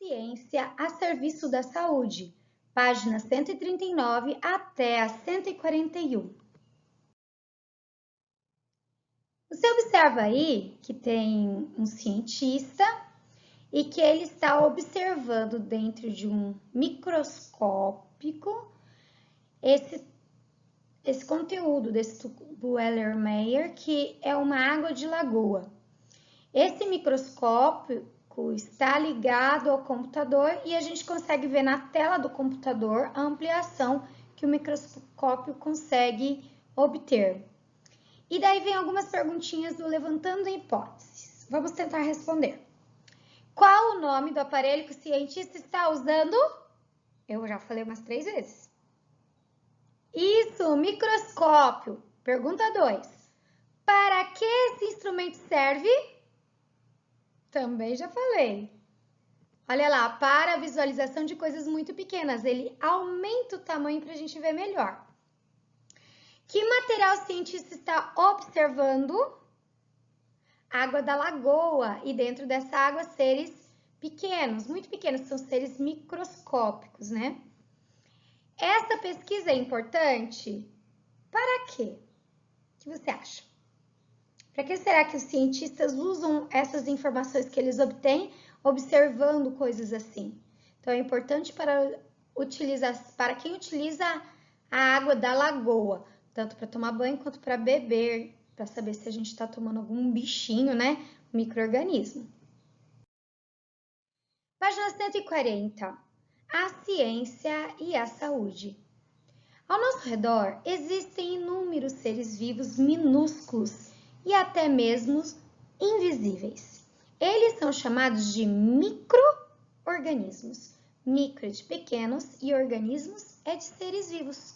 Ciência a serviço da saúde, páginas 139 até a 141. Você observa aí que tem um cientista e que ele está observando dentro de um microscópio esse conteúdo desse tubo Erlenmeyer, que é uma água de lagoa. Esse microscópio está ligado ao computador e a gente consegue ver na tela do computador a ampliação que o microscópio consegue obter. E daí vem algumas perguntinhas do Levantando Hipóteses. Vamos tentar responder. Qual o nome do aparelho que o cientista está usando? Eu já falei umas 3 vezes. Isso, microscópio. Pergunta 2. Para que esse instrumento serve? Também já falei. Olha lá, para a visualização de coisas muito pequenas, ele aumenta o tamanho para a gente ver melhor. Que material o cientista está observando? Água da lagoa, e dentro dessa água seres pequenos, muito pequenos, são seres microscópicos, né? Essa pesquisa é importante? Para quê? O que você acha? Para que será que os cientistas usam essas informações que eles obtêm observando coisas assim? Então, é importante para quem utiliza a água da lagoa, tanto para tomar banho quanto para beber, para saber se a gente está tomando algum bichinho, né? Micro-organismo. Página 140. A ciência e a saúde. Ao nosso redor existem inúmeros seres vivos minúsculos e até mesmo invisíveis. Eles são chamados de micro-organismos. Micro é de pequenos e organismos é de seres vivos.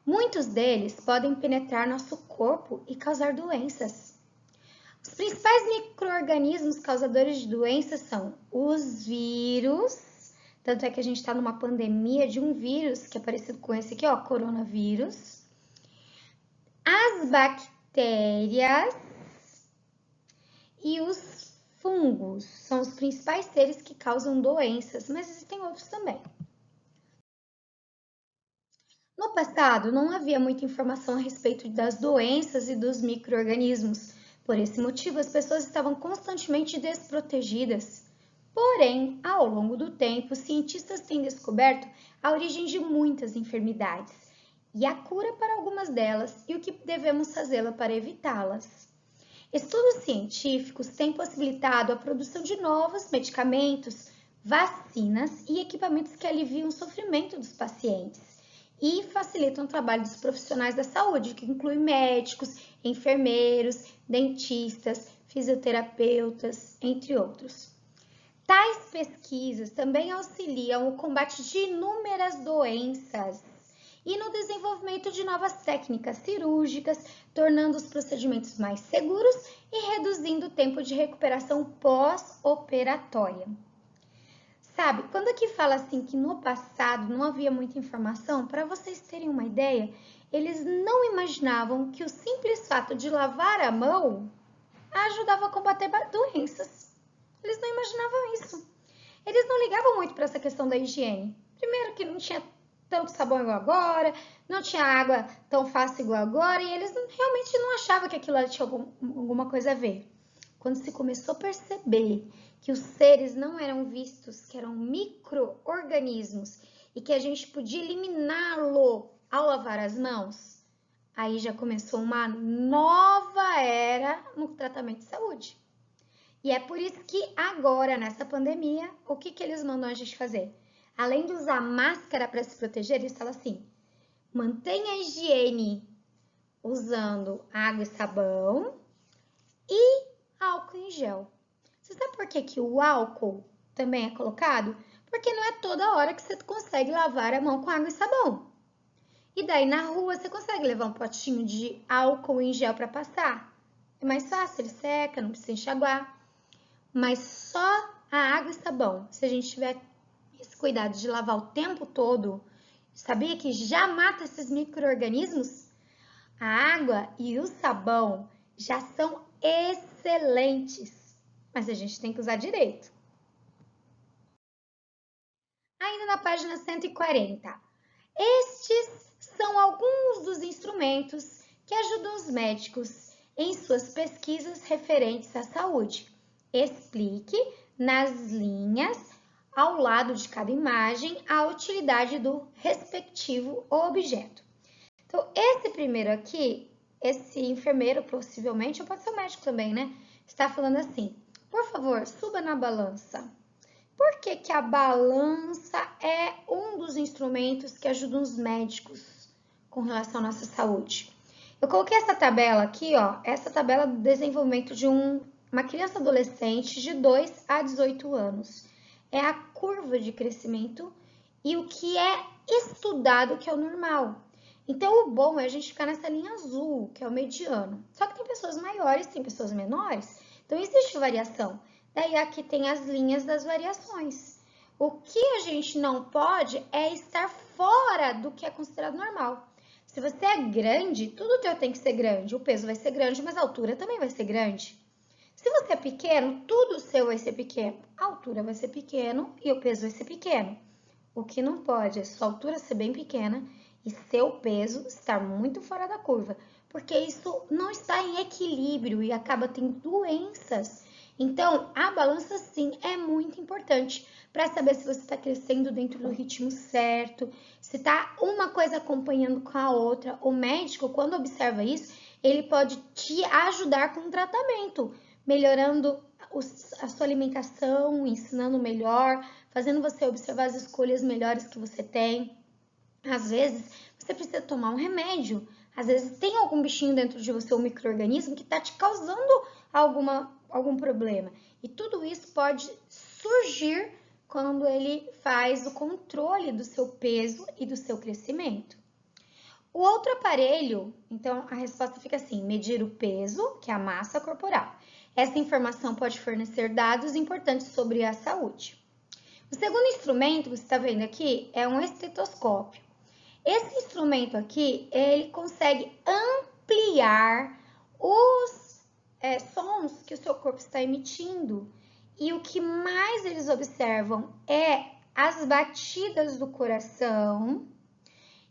Muitos deles podem penetrar nosso corpo e causar doenças. Os principais micro-organismos causadores de doenças são os vírus, tanto é que a gente está numa pandemia de um vírus que é parecido com esse aqui, ó, coronavírus. As bactérias e os fungos são os principais seres que causam doenças, mas existem outros também. No passado, não havia muita informação a respeito das doenças e dos micro-organismos. Por esse motivo, as pessoas estavam constantemente desprotegidas. Porém, ao longo do tempo, cientistas têm descoberto a origem de muitas enfermidades e a cura para algumas delas e o que devemos fazê-la para evitá-las. Estudos científicos têm possibilitado a produção de novos medicamentos, vacinas e equipamentos que aliviam o sofrimento dos pacientes e facilitam o trabalho dos profissionais da saúde, que inclui médicos, enfermeiros, dentistas, fisioterapeutas, entre outros. Tais pesquisas também auxiliam o combate de inúmeras doenças e no desenvolvimento de novas técnicas cirúrgicas, tornando os procedimentos mais seguros e reduzindo o tempo de recuperação pós-operatória. Sabe, quando aqui fala assim que no passado não havia muita informação, para vocês terem uma ideia, eles não imaginavam que o simples fato de lavar a mão ajudava a combater doenças. Eles não imaginavam isso. Eles não ligavam muito para essa questão da higiene. Primeiro que não tinha tanto sabão igual agora, não tinha água tão fácil igual agora, e eles realmente não achavam que aquilo tinha alguma coisa a ver. Quando se começou a perceber que os seres não eram vistos, que eram micro-organismos e que a gente podia eliminá-lo ao lavar as mãos, aí já começou uma nova era no tratamento de saúde. E é por isso que agora, nessa pandemia, o que eles mandam a gente fazer? Além de usar máscara para se proteger, eles falam assim, mantenha a higiene usando água e sabão e álcool em gel. Você sabe por que o álcool também é colocado? Porque não é toda hora que você consegue lavar a mão com água e sabão. E daí na rua você consegue levar um potinho de álcool em gel para passar. É mais fácil, ele seca, não precisa enxaguar. Mas só a água e sabão, se a gente tiver esse cuidado de lavar o tempo todo, sabia que já mata esses micro-organismos? A água e o sabão já são excelentes, mas a gente tem que usar direito. Ainda na página 140. Estes são alguns dos instrumentos que ajudam os médicos em suas pesquisas referentes à saúde. Explique nas linhas ao lado de cada imagem a utilidade do respectivo objeto. Então, esse primeiro aqui, esse enfermeiro possivelmente, ou pode ser o médico também, né? Está falando assim, por favor, suba na balança. Por que que a balança é um dos instrumentos que ajudam os médicos com relação à nossa saúde? Eu coloquei essa tabela aqui, ó, essa tabela do desenvolvimento de uma criança adolescente de 2 a 18 anos. É a curva de crescimento e o que é estudado que é o normal. Então, o bom é a gente ficar nessa linha azul, que é o mediano. Só que tem pessoas maiores, tem pessoas menores, então existe variação. Daí aqui tem as linhas das variações. O que a gente não pode é estar fora do que é considerado normal. Se você é grande, tudo teu tem que ser grande. O peso vai ser grande, mas a altura também vai ser grande. Se você é pequeno, tudo seu vai ser pequeno. A altura vai ser pequeno e o peso vai ser pequeno. O que não pode é sua altura ser bem pequena e seu peso estar muito fora da curva, porque isso não está em equilíbrio e acaba tendo doenças. Então, a balança sim é muito importante para saber se você está crescendo dentro do ritmo certo, se está uma coisa acompanhando com a outra. O médico, quando observa isso, ele pode te ajudar com o tratamento, melhorando a sua alimentação, ensinando melhor, fazendo você observar as escolhas melhores que você tem. Às vezes, você precisa tomar um remédio. Às vezes, tem algum bichinho dentro de você, um micro-organismo, que está te causando algum problema. E tudo isso pode surgir quando ele faz o controle do seu peso e do seu crescimento. O outro aparelho, então, a resposta fica assim, medir o peso, que é a massa corporal. Essa informação pode fornecer dados importantes sobre a saúde. O segundo instrumento, você está vendo aqui, é um estetoscópio. Esse instrumento aqui, ele consegue ampliar os sons que o seu corpo está emitindo. E o que mais eles observam é as batidas do coração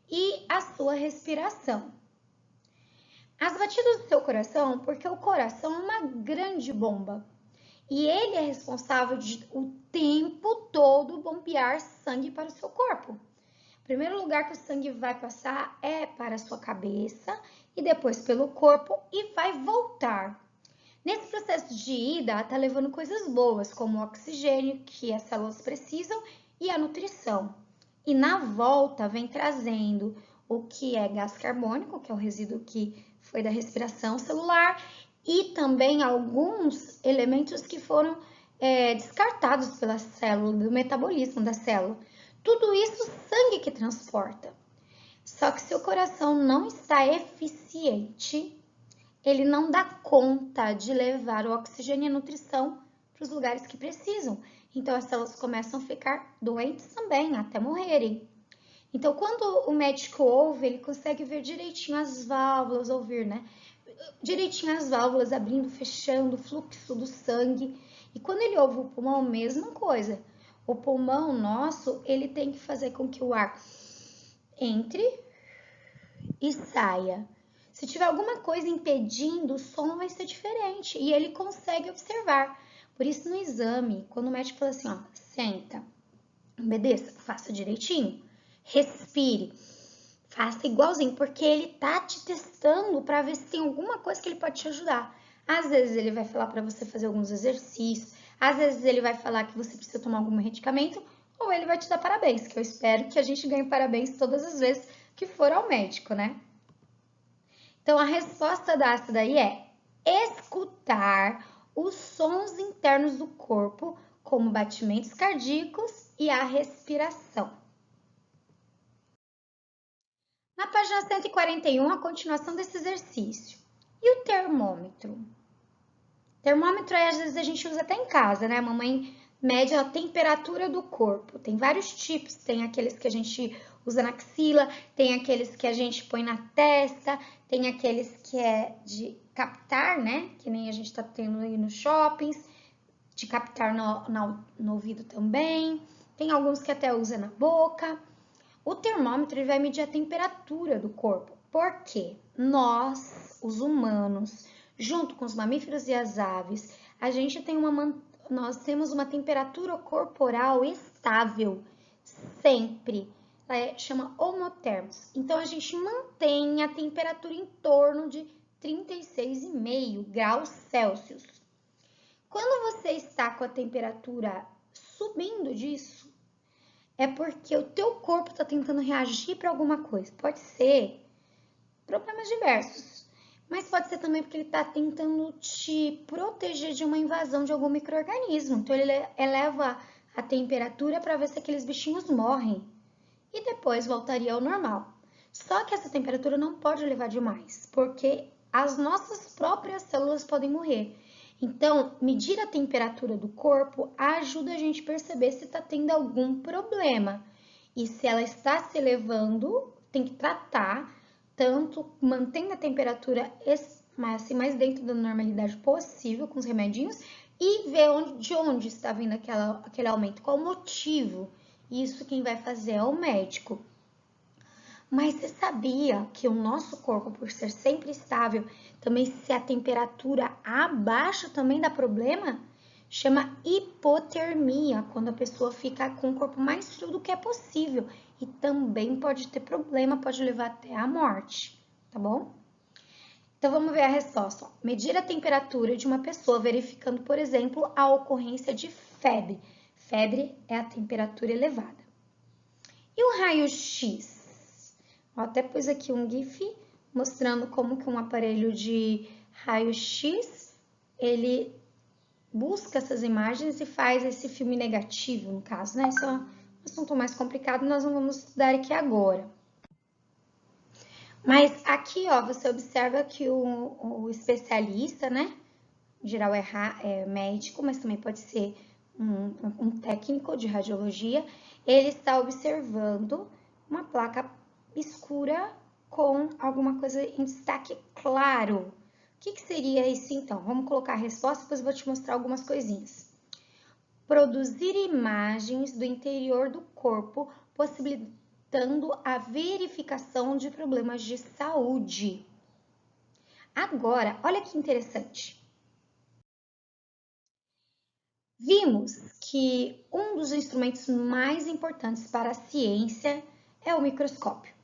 e a sua respiração. As batidas do seu coração, porque o coração é uma grande bomba. E ele é responsável de o tempo todo bombear sangue para o seu corpo. O primeiro lugar que o sangue vai passar é para a sua cabeça e depois pelo corpo e vai voltar. Nesse processo de ida, está levando coisas boas, como o oxigênio que as células precisam e a nutrição. E na volta vem trazendo o que é gás carbônico, que é o resíduo que foi da respiração celular, e também alguns elementos que foram descartados pela célula, do metabolismo da célula. Tudo isso sangue que transporta. Só que se o coração não está eficiente, ele não dá conta de levar o oxigênio e a nutrição para os lugares que precisam. Então, as células começam a ficar doentes também, até morrerem. Então, quando o médico ouve, ele consegue ver direitinho as válvulas, ouvir, né? Direitinho as válvulas abrindo, fechando, o fluxo do sangue. E quando ele ouve o pulmão, mesma coisa. O pulmão nosso, ele tem que fazer com que o ar entre e saia. Se tiver alguma coisa impedindo, o som vai ser diferente e ele consegue observar. Por isso, no exame, quando o médico fala assim, ó, senta, obedeça, faça direitinho, respire, faça igualzinho, porque ele tá te testando para ver se tem alguma coisa que ele pode te ajudar. Às vezes ele vai falar para você fazer alguns exercícios, às vezes ele vai falar que você precisa tomar algum medicamento, ou ele vai te dar parabéns, que eu espero que a gente ganhe parabéns todas as vezes que for ao médico, né? Então, a resposta dessa daí é escutar os sons internos do corpo, como batimentos cardíacos e a respiração. Na página 141, a continuação desse exercício. E o termômetro? Termômetro, às vezes, a gente usa até em casa, né? A mamãe mede a temperatura do corpo. Tem vários tipos, tem aqueles que a gente usa na axila, tem aqueles que a gente põe na testa, tem aqueles que é de captar, né? Que nem a gente tá tendo aí nos shoppings. de captar no ouvido também. Tem alguns que até usa na boca. O termômetro ele vai medir a temperatura do corpo. Por quê? Nós, os humanos, junto com os mamíferos e as aves, nós temos uma temperatura corporal estável, sempre. Chama homotermos. Então, a gente mantém a temperatura em torno de 36,5 graus Celsius. Quando você está com a temperatura subindo disso, é porque o teu corpo está tentando reagir para alguma coisa. Pode ser problemas diversos, mas pode ser também porque ele está tentando te proteger de uma invasão de algum micro-organismo. Então, ele eleva a temperatura para ver se aqueles bichinhos morrem e depois voltaria ao normal. Só que essa temperatura não pode elevar demais, porque as nossas próprias células podem morrer. Então, medir a temperatura do corpo ajuda a gente a perceber se está tendo algum problema. E se ela está se elevando, tem que tratar, tanto mantendo a temperatura mais dentro da normalidade possível com os remedinhos e ver de onde está vindo aquele aumento, qual o motivo. Isso quem vai fazer é o médico. Mas você sabia que o nosso corpo, por ser sempre estável, também se a temperatura abaixa também dá problema? Chama hipotermia, quando a pessoa fica com o corpo mais frio do que é possível. E também pode ter problema, pode levar até a morte, tá bom? Então, vamos ver a resposta. Medir a temperatura de uma pessoa verificando, por exemplo, a ocorrência de febre. Febre é a temperatura elevada. E o raio-x? Até pus aqui um GIF mostrando como que um aparelho de raio-x, ele busca essas imagens e faz esse filme negativo, no caso, né? Isso é um assunto mais complicado, nós não vamos estudar aqui agora. Mas aqui, ó, você observa que o especialista, né? Em geral é médico, mas também pode ser um técnico de radiologia. Ele está observando uma placa escura com alguma coisa em destaque claro. O que seria isso então? Vamos colocar a resposta, depois eu vou te mostrar algumas coisinhas. Produzir imagens do interior do corpo, possibilitando a verificação de problemas de saúde. Agora, olha que interessante. Vimos que um dos instrumentos mais importantes para a ciência é o microscópio.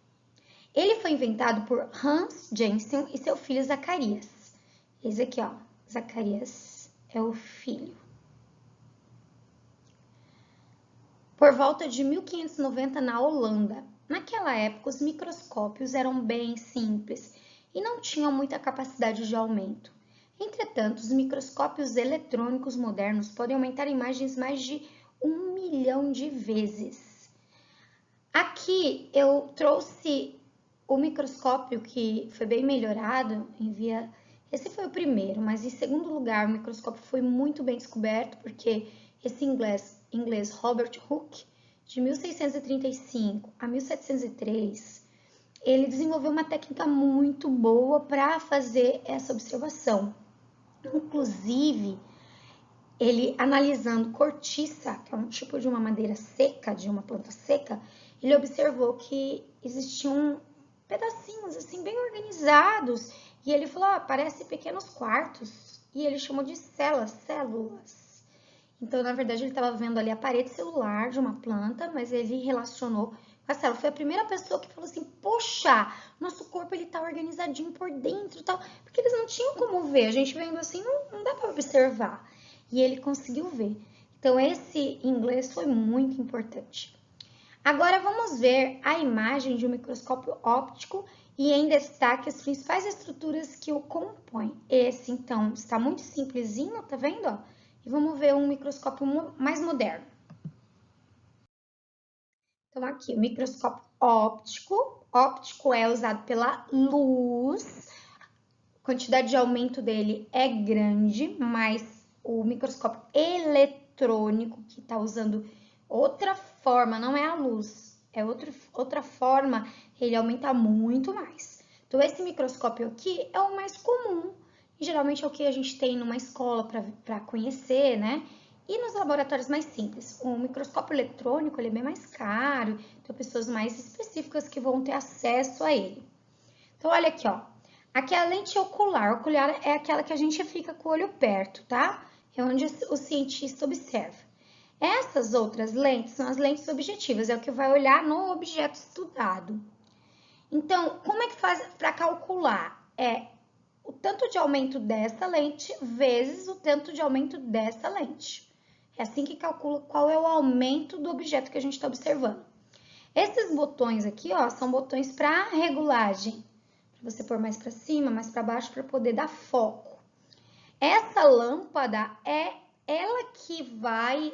Ele foi inventado por Hans Janssen e seu filho Zacarias. Esse aqui, ó, Zacarias é o filho. Por volta de 1590 na Holanda. Naquela época, os microscópios eram bem simples e não tinham muita capacidade de aumento. Entretanto, os microscópios eletrônicos modernos podem aumentar imagens mais de 1 milhão de vezes. Aqui eu trouxe o microscópio que foi bem melhorado, esse foi o primeiro, mas em segundo lugar o microscópio foi muito bem descoberto, porque esse inglês Robert Hooke, de 1635 a 1703, ele desenvolveu uma técnica muito boa para fazer essa observação. Inclusive, ele analisando cortiça, que é um tipo de uma madeira seca, de uma planta seca, ele observou que existiam pedacinhos assim bem organizados e ele falou, parece pequenos quartos, e ele chamou de células. Então, na verdade, ele estava vendo ali a parede celular de uma planta, mas ele relacionou com a célula. Foi a primeira pessoa que falou assim, poxa, nosso corpo ele tá organizadinho por dentro e tal, porque eles não tinham como ver, a gente vendo assim não dá para observar. E ele conseguiu ver. Então, esse inglês foi muito importante. Agora vamos ver a imagem de um microscópio óptico e em destaque as principais estruturas que o compõem. Esse, então, está muito simplesinho, tá vendo? E vamos ver um microscópio mais moderno. Então, aqui, o microscópio óptico. Óptico é usado pela luz. A quantidade de aumento dele é grande, mas o microscópio eletrônico, que está usando outra forma, não é a luz, é outra forma, ele aumenta muito mais. Então, esse microscópio aqui é o mais comum, e geralmente é o que a gente tem numa escola para conhecer, né? E nos laboratórios mais simples, o microscópio eletrônico ele é bem mais caro, então pessoas mais específicas que vão ter acesso a ele. Então, olha aqui, ó. Aqui é a lente ocular. Ocular é aquela que a gente fica com o olho perto, tá? É onde o cientista observa. Essas outras lentes são as lentes objetivas, é o que vai olhar no objeto estudado. Então, como é que faz para calcular? É o tanto de aumento dessa lente vezes o tanto de aumento dessa lente. É assim que calcula qual é o aumento do objeto que a gente está observando. Esses botões aqui, ó, são botões para regulagem. Para você pôr mais para cima, mais para baixo, para poder dar foco. Essa lâmpada é ela que vai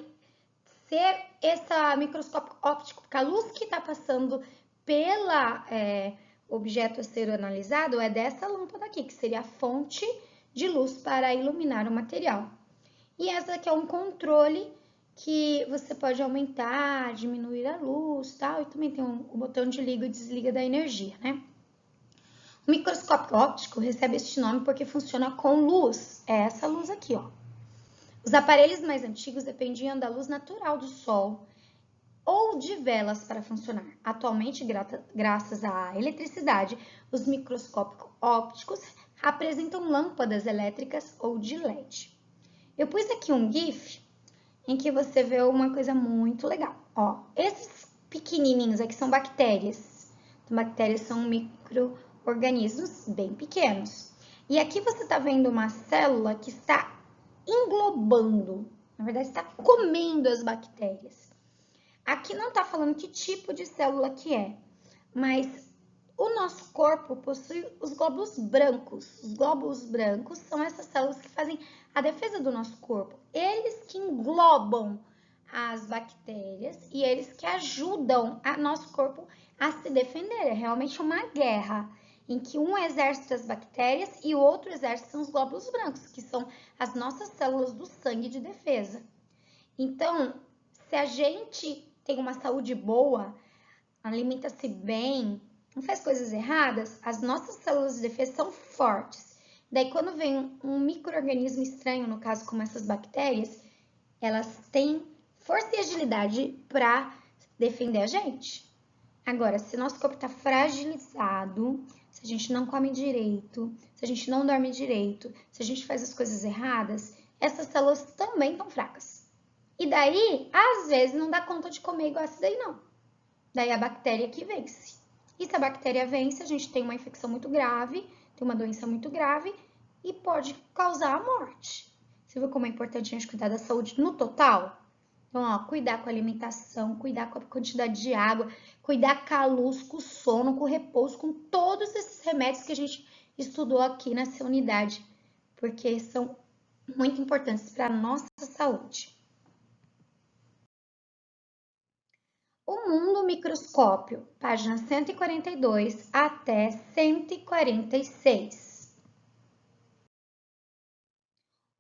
ser esse microscópio óptico, porque a luz que está passando pela objeto a ser analisado é dessa lâmpada aqui, que seria a fonte de luz para iluminar o material. E essa aqui é um controle que você pode aumentar, diminuir a luz, tal, e também tem o botão de liga e desliga da energia, né? O microscópio óptico recebe este nome porque funciona com luz, é essa luz aqui, ó. Os aparelhos mais antigos dependiam da luz natural do sol ou de velas para funcionar. Atualmente, graças à eletricidade, os microscópios ópticos apresentam lâmpadas elétricas ou de LED. Eu pus aqui um GIF em que você vê uma coisa muito legal. Ó, esses pequenininhos aqui são bactérias. Então, bactérias são micro-organismos bem pequenos. E aqui você está vendo uma célula que está englobando, na verdade está comendo as bactérias. Aqui não está falando que tipo de célula que é, mas o nosso corpo possui os glóbulos brancos. Os glóbulos brancos são essas células que fazem a defesa do nosso corpo. Eles que englobam as bactérias e eles que ajudam o nosso corpo a se defender. É realmente uma guerra em que um exército as bactérias e o outro exército são os glóbulos brancos, que são as nossas células do sangue de defesa. Então, se a gente tem uma saúde boa, alimenta-se bem, não faz coisas erradas, as nossas células de defesa são fortes. Daí, quando vem um micro-organismo estranho, no caso como essas bactérias, elas têm força e agilidade para defender a gente. Agora, se nosso corpo está fragilizado, se a gente não come direito, se a gente não dorme direito, se a gente faz as coisas erradas, essas células também estão fracas. E daí, às vezes, não dá conta de comer igual essa daí, não. Daí a bactéria que vence. E se a bactéria vence, a gente tem uma infecção muito grave, tem uma doença muito grave e pode causar a morte. Você viu como é importante a gente cuidar da saúde no total? Então, ó, cuidar com a alimentação, cuidar com a quantidade de água, cuidar com a luz, com o sono, com o repouso, com todos esses remédios que a gente estudou aqui nessa unidade, porque são muito importantes para a nossa saúde. O Mundo Microscópio, página 142 até 146.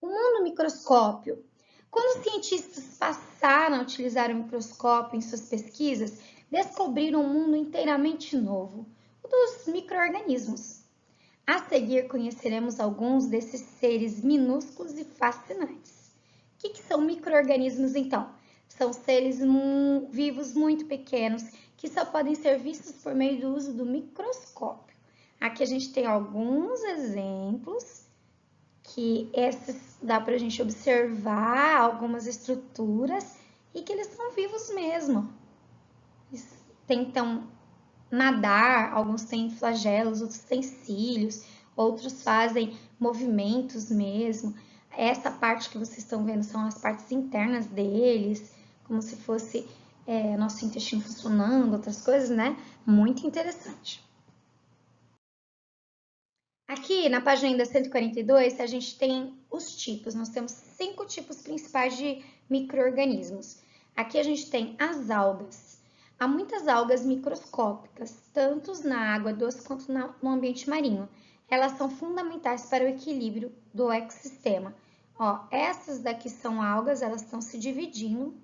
O Mundo Microscópio. Quando os cientistas passaram a utilizar o microscópio em suas pesquisas, descobriram um mundo inteiramente novo, o dos micro-organismos. A seguir, conheceremos alguns desses seres minúsculos e fascinantes. O que são micro-organismos, então? São seres vivos muito pequenos que só podem ser vistos por meio do uso do microscópio. Aqui a gente tem alguns exemplos que esses dá para a gente observar algumas estruturas e que eles são vivos mesmo. Eles tentam nadar, alguns têm flagelos, outros têm cílios, outros fazem movimentos mesmo. Essa parte que vocês estão vendo são as partes internas deles, como se fosse nosso intestino funcionando, outras coisas, né? Muito interessante. Aqui na página ainda 142, a gente tem os tipos. Nós temos 5 tipos principais de micro-organismos. Aqui a gente tem as algas. Há muitas algas microscópicas, tanto na água doce quanto no ambiente marinho. Elas são fundamentais para o equilíbrio do ecossistema. Ó, essas daqui são algas, elas estão se dividindo,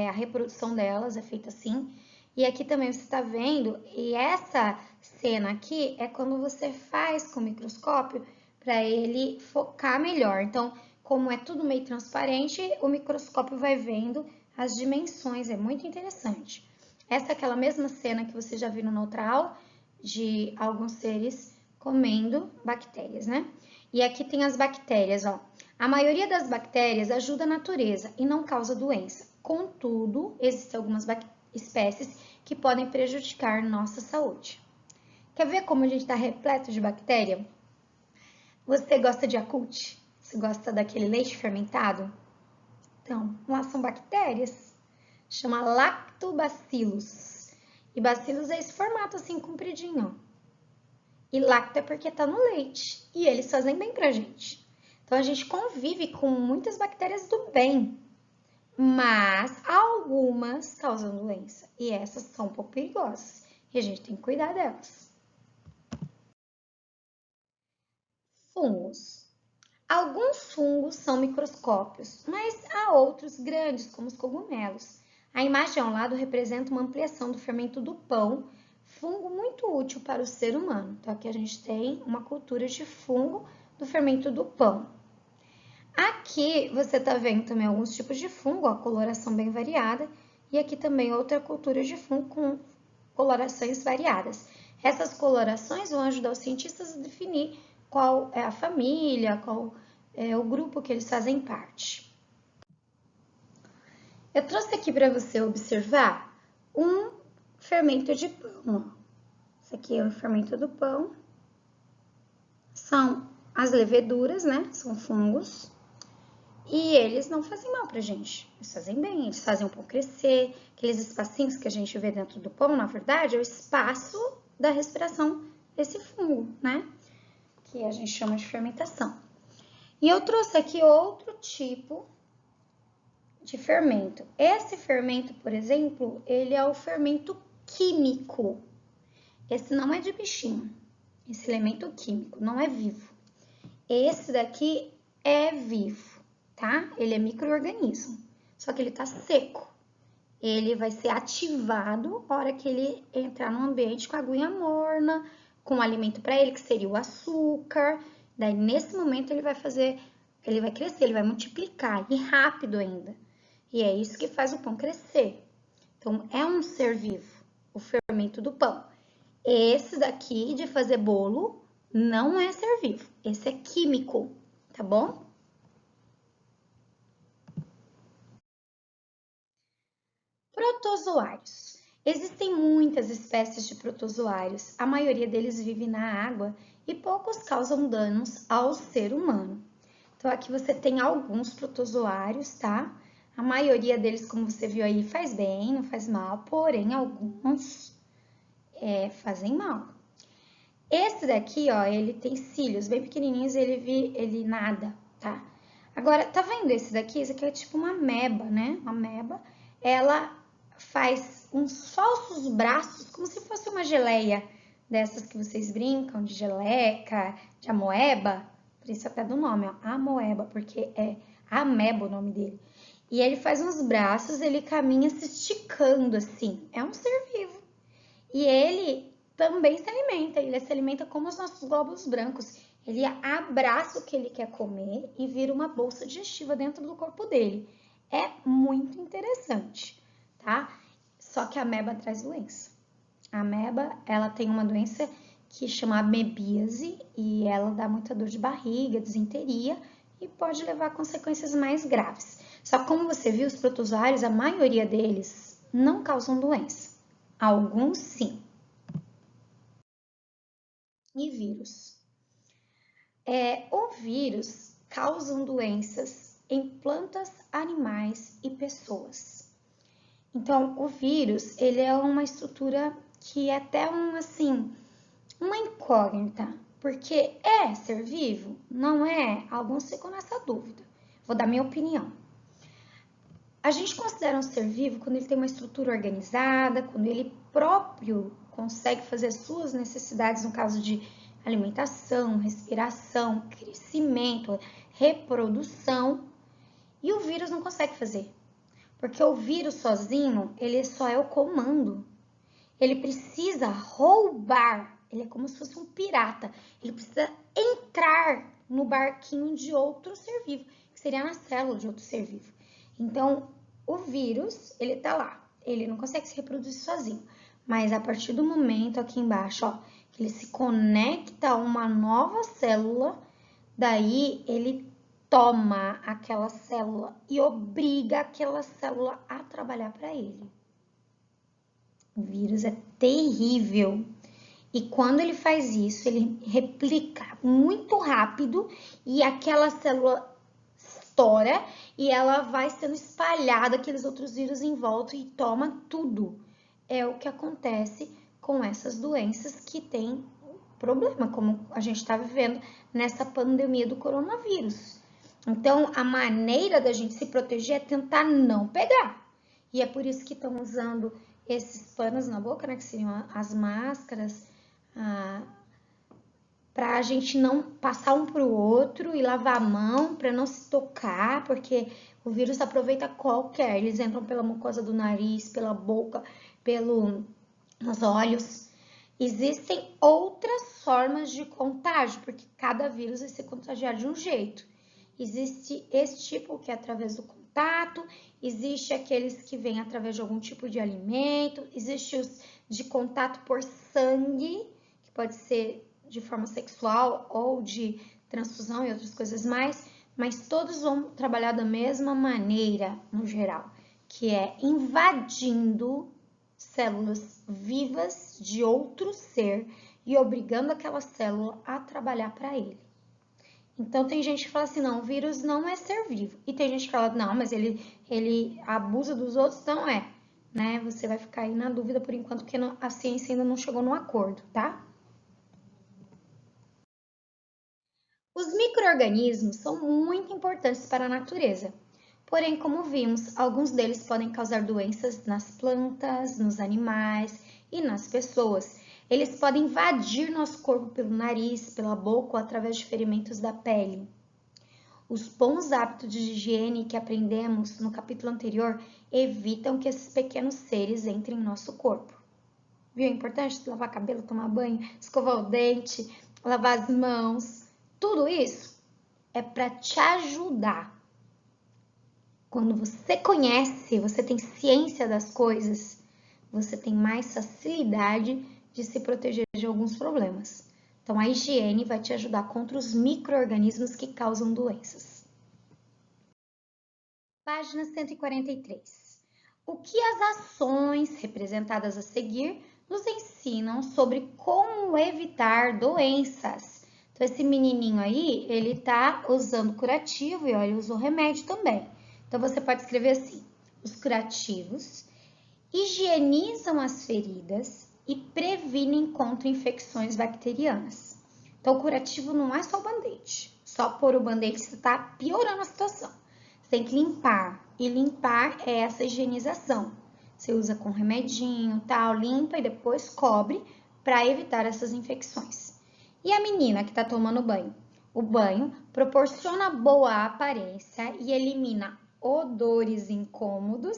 a reprodução delas é feita assim. E aqui também você está vendo, e essa cena aqui é quando você faz com o microscópio para ele focar melhor. Então, como é tudo meio transparente, o microscópio vai vendo as dimensões, é muito interessante. Essa é aquela mesma cena que você já viu na outra aula, de alguns seres comendo bactérias, né? E aqui tem as bactérias, ó. A maioria das bactérias ajuda a natureza e não causa doença. Contudo, existem algumas espécies que podem prejudicar nossa saúde. Quer ver como a gente está repleto de bactéria? Você gosta de Yakult? Você gosta daquele leite fermentado? Então, lá são bactérias. Chama lactobacillus. E bacillus é esse formato assim, compridinho. E lacto é porque tá no leite. E eles fazem bem pra gente. Então, a gente convive com muitas bactérias do bem. Mas algumas causam doença. E essas são um pouco perigosas. E a gente tem que cuidar delas. Fungos. Alguns fungos são microscópios, mas há outros grandes, como os cogumelos. A imagem ao lado representa uma ampliação do fermento do pão, fungo muito útil para o ser humano. Então, aqui a gente tem uma cultura de fungo do fermento do pão. Aqui você está vendo também alguns tipos de fungo, a coloração bem variada, e aqui também outra cultura de fungo com colorações variadas. Essas colorações vão ajudar os cientistas a definir qual é a família, qual é o grupo que eles fazem parte. Eu trouxe aqui para você observar um fermento de pão. Esse aqui é o fermento do pão. São as leveduras, né? São fungos. E eles não fazem mal pra gente. Eles fazem bem, eles fazem o pão crescer. Aqueles espacinhos que a gente vê dentro do pão, na verdade, é o espaço da respiração desse fungo, né? Que a gente chama de fermentação. E eu trouxe aqui outro tipo de fermento. Esse fermento, por exemplo, ele é o fermento químico. Esse não é de bichinho. Esse elemento químico não é vivo. Esse daqui é vivo, tá? Ele é micro-organismo, só que ele tá seco. Ele vai ser ativado na hora que ele entrar num ambiente com aguinha morna, com alimento para ele, que seria o açúcar. Daí, nesse momento, ele vai crescer, ele vai multiplicar, e rápido ainda. E é isso que faz o pão crescer. Então, é um ser vivo, o fermento do pão. Esse daqui, de fazer bolo, não é ser vivo. Esse é químico, tá bom? Protozoários. Existem muitas espécies de protozoários. A maioria deles vive na água e poucos causam danos ao ser humano. Então, aqui você tem alguns protozoários, tá? A maioria deles, como você viu aí, faz bem, não faz mal, porém, alguns fazem mal. Esse daqui, ó, ele tem cílios bem pequenininhos e ele nada, tá? Agora, tá vendo esse daqui? Esse aqui é tipo uma ameba, né? Uma ameba, ela faz uns falsos braços, como se fosse uma geleia dessas que vocês brincam, de geleca, de amoeba. Por isso até do nome, ó, amoeba, porque é ameba o nome dele. E ele faz uns braços, ele caminha se esticando assim. É um ser vivo. E ele também se alimenta, ele se alimenta como os nossos glóbulos brancos. Ele abraça o que ele quer comer e vira uma bolsa digestiva dentro do corpo dele. É muito interessante, tá? Só que a ameba traz doença. A ameba, ela tem uma doença que chama amebíase e ela dá muita dor de barriga, disenteria e pode levar a consequências mais graves. Só que como você viu, os protozoários, a maioria deles não causam doença. Alguns sim. E vírus? O vírus causam doenças em plantas, animais e pessoas. Então, o vírus, ele é uma estrutura que é até uma incógnita, porque é ser vivo? Não é? Alguns ficam nessa dúvida. Vou dar minha opinião. A gente considera um ser vivo quando ele tem uma estrutura organizada, quando ele próprio consegue fazer as suas necessidades, no caso de alimentação, respiração, crescimento, reprodução, e o vírus não consegue fazer. Porque o vírus sozinho, ele só é o comando. Ele precisa roubar, ele é como se fosse um pirata. Ele precisa entrar no barquinho de outro ser vivo. seria na célula de outro ser vivo. Então, o vírus, ele tá lá, ele não consegue se reproduzir sozinho, mas a partir do momento aqui embaixo, ó, que ele se conecta a uma nova célula, daí ele toma aquela célula e obriga aquela célula a trabalhar para ele. O vírus é terrível. E quando ele faz isso, ele replica muito rápido e aquela célula estoura e ela vai sendo espalhada, aqueles outros vírus em volta e toma tudo. É o que acontece com essas doenças que têm problema, como a gente está vivendo nessa pandemia do coronavírus. Então, a maneira da gente se proteger é tentar não pegar. E é por isso que estão usando esses panos na boca, né, que seriam as máscaras, para a gente não passar um para o outro e lavar a mão para não se tocar, porque o vírus aproveita qualquer, eles entram pela mucosa do nariz, pela boca, pelos olhos. Existem outras formas de contágio, porque cada vírus vai ser contagiado de um jeito. Existe esse tipo que é através do contato, existe aqueles que vêm através de algum tipo de alimento, existe os de contato por sangue, que pode ser de forma sexual ou de transfusão e outras coisas mais, mas todos vão trabalhar da mesma maneira, no geral, que é invadindo células vivas de outro ser e obrigando aquela célula a trabalhar para ele. Então, tem gente que fala assim, não, o vírus não é ser vivo. E tem gente que fala, não, mas ele abusa dos outros, não é. Né? Você vai ficar aí na dúvida por enquanto, porque a ciência ainda não chegou num acordo, tá? Os micro-organismos são muito importantes para a natureza. Porém, como vimos, alguns deles podem causar doenças nas plantas, nos animais e nas pessoas. Eles podem invadir nosso corpo pelo nariz, pela boca ou através de ferimentos da pele. Os bons hábitos de higiene que aprendemos no capítulo anterior evitam que esses pequenos seres entrem em nosso corpo. Viu? É importante lavar cabelo, tomar banho, escovar o dente, lavar as mãos. Tudo isso é para te ajudar. Quando você conhece, você tem ciência das coisas, você tem mais facilidade de se proteger de alguns problemas. Então, a higiene vai te ajudar contra os micro-organismos que causam doenças. Página 143. O que as ações representadas a seguir nos ensinam sobre como evitar doenças? Então, esse menininho aí, ele tá usando curativo e olha, ele usou remédio também. Então, você pode escrever assim, os curativos higienizam as feridas e previnem contra infecções bacterianas. Então, o curativo não é só o band-aid. Só pôr o band-aid você está piorando a situação. Você tem que limpar. E limpar é essa higienização. Você usa com remedinho, tal, limpa e depois cobre para evitar essas infecções. E a menina que está tomando banho? O banho proporciona boa aparência e elimina odores incômodos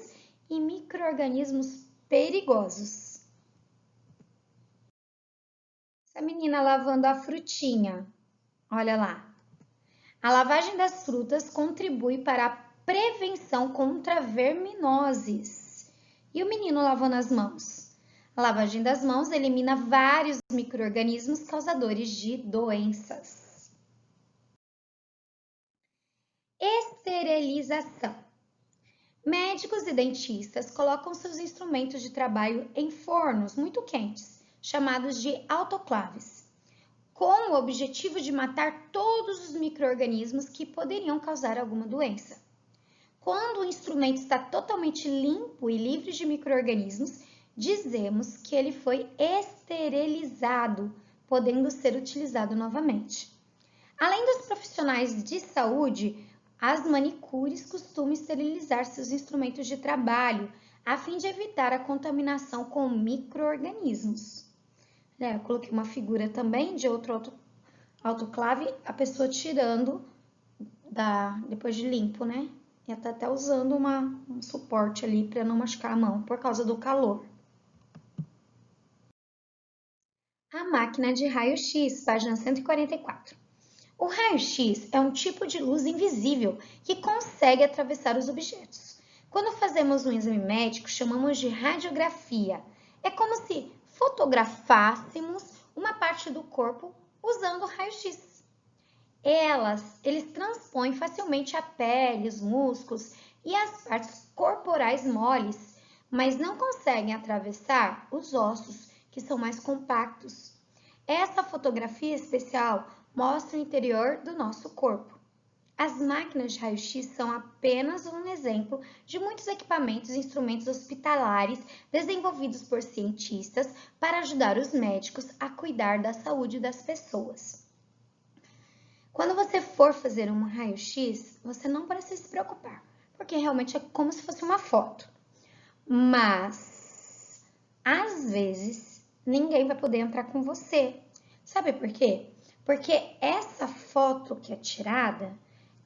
e micro-organismos perigosos. Essa menina lavando a frutinha, olha lá. A lavagem das frutas contribui para a prevenção contra verminoses. E o menino lavando as mãos? A lavagem das mãos elimina vários micro-organismos causadores de doenças. Esterilização. Médicos e dentistas colocam seus instrumentos de trabalho em fornos muito quentes, chamados de autoclaves, com o objetivo de matar todos os micro-organismos que poderiam causar alguma doença. Quando o instrumento está totalmente limpo e livre de micro-organismos, dizemos que ele foi esterilizado, podendo ser utilizado novamente. Além dos profissionais de saúde, as manicures costumam esterilizar seus instrumentos de trabalho a fim de evitar a contaminação com micro-organismos. Eu coloquei uma figura também de outro autoclave, a pessoa tirando depois de limpo, né? E tá até usando um suporte ali para não machucar a mão por causa do calor. A máquina de raio-x, página 144. O raio-x é um tipo de luz invisível que consegue atravessar os objetos. Quando fazemos um exame médico, chamamos de radiografia. É como se fotografássemos uma parte do corpo usando o raio-x. Eles transpõem facilmente a pele, os músculos e as partes corporais moles, mas não conseguem atravessar os ossos, que são mais compactos. Essa fotografia especial mostra o interior do nosso corpo. As máquinas de raio-x são apenas um exemplo de muitos equipamentos e instrumentos hospitalares desenvolvidos por cientistas para ajudar os médicos a cuidar da saúde das pessoas. Quando você for fazer um raio-x, você não precisa se preocupar, porque realmente é como se fosse uma foto. Mas, às vezes, ninguém vai poder entrar com você. Sabe por quê? Porque essa foto que é tirada,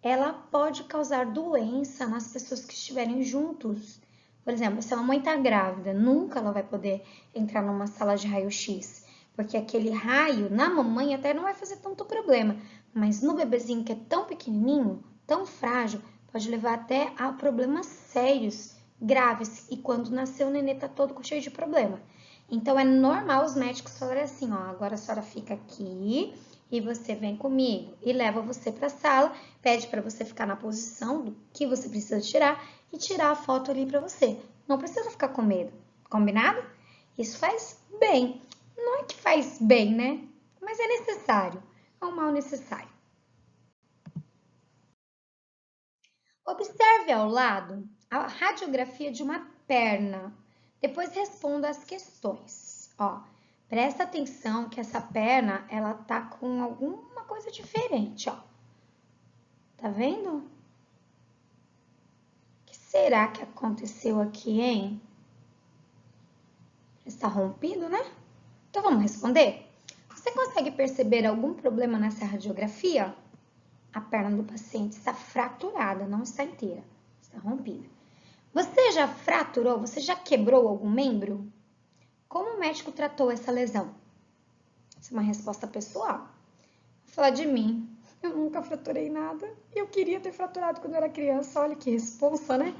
ela pode causar doença nas pessoas que estiverem juntos. Por exemplo, se a mãe está grávida, nunca ela vai poder entrar numa sala de raio-x, porque aquele raio na mamãe até não vai fazer tanto problema, mas no bebezinho que é tão pequenininho, tão frágil, pode levar até a problemas sérios, graves, e quando nascer o nenê tá todo cheio de problema. Então é normal os médicos falarem assim, ó, agora a senhora fica aqui e você vem comigo e leva você para a sala, pede para você ficar na posição do que você precisa tirar e tirar a foto ali para você. Não precisa ficar com medo, combinado? Isso faz bem. Não é que faz bem, né? Mas é necessário, é um mal necessário. Observe ao lado a radiografia de uma perna. Depois responda as questões. Ó, presta atenção que essa perna, ela tá com alguma coisa diferente, ó. Tá vendo? O que será que aconteceu aqui, hein? Está rompido, né? Então vamos responder? Você consegue perceber algum problema nessa radiografia? A perna do paciente está fraturada, não está inteira, está rompida. Você já fraturou? Você já quebrou algum membro? Como o médico tratou essa lesão? Essa é uma resposta pessoal. Vou falar de mim. Eu nunca fraturei nada. Eu queria ter fraturado quando eu era criança. Olha que responsa, né?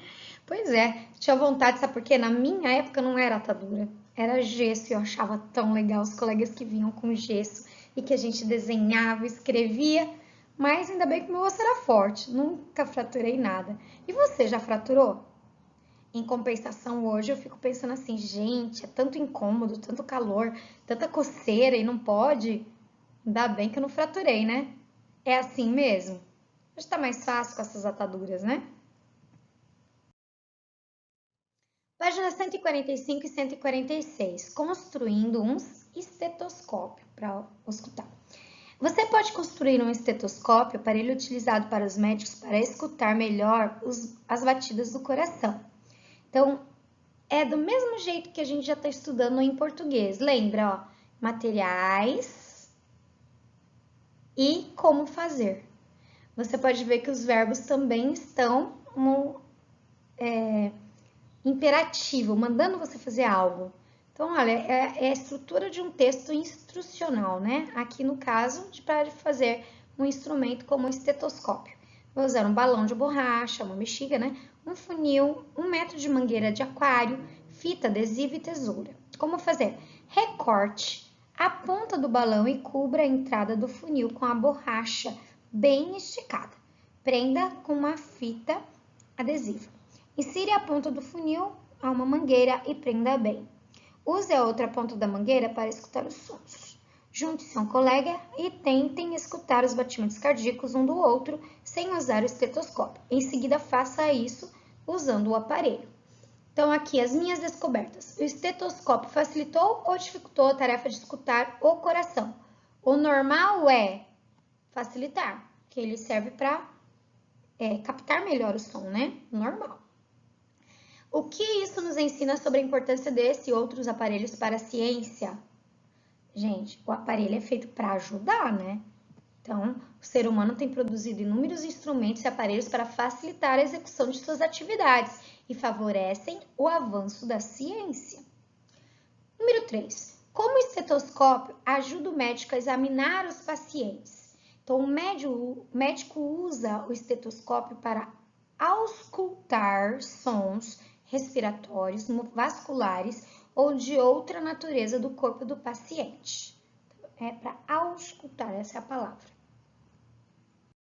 Pois é, tinha vontade, sabe por quê? Na minha época não era atadura, era gesso e eu achava tão legal os colegas que vinham com gesso e que a gente desenhava, escrevia, mas ainda bem que meu osso era forte, nunca fraturei nada. E você já fraturou? Em compensação, hoje eu fico pensando assim, gente, é tanto incômodo, tanto calor, tanta coceira e não pode. Ainda bem que eu não fraturei, né? É assim mesmo? Hoje tá mais fácil com essas ataduras, né? Páginas 145 e 146, construindo um estetoscópio para escutar. Você pode construir um estetoscópio, aparelho utilizado para os médicos para escutar melhor as batidas do coração. Então, é do mesmo jeito que a gente já está estudando em português. Lembra, ó, materiais e como fazer. Você pode ver que os verbos também estão no imperativo, mandando você fazer algo. Então, olha, é a estrutura de um texto instrucional, né? Aqui no caso, para fazer um instrumento como um estetoscópio. Vou usar um balão de borracha, uma bexiga, né? Um funil, um metro de mangueira de aquário, fita adesiva e tesoura. Como fazer? Recorte a ponta do balão e cubra a entrada do funil com a borracha bem esticada. Prenda com uma fita adesiva. Insira a ponta do funil a uma mangueira e prenda bem. Use a outra ponta da mangueira para escutar os sons. Junte-se a um colega e tentem escutar os batimentos cardíacos um do outro sem usar o estetoscópio. Em seguida, faça isso usando o aparelho. Então, aqui as minhas descobertas. O estetoscópio facilitou ou dificultou a tarefa de escutar o coração? O normal é facilitar, que ele serve para captar melhor o som, né? Normal. O que isso nos ensina sobre a importância desse e outros aparelhos para a ciência? Gente, o aparelho é feito para ajudar, né? Então, o ser humano tem produzido inúmeros instrumentos e aparelhos para facilitar a execução de suas atividades e favorecem o avanço da ciência. Número 3. Como o estetoscópio ajuda o médico a examinar os pacientes? Então, o médico usa o estetoscópio para auscultar sons respiratórios, vasculares ou de outra natureza do corpo do paciente. É para auscultar, essa é a palavra.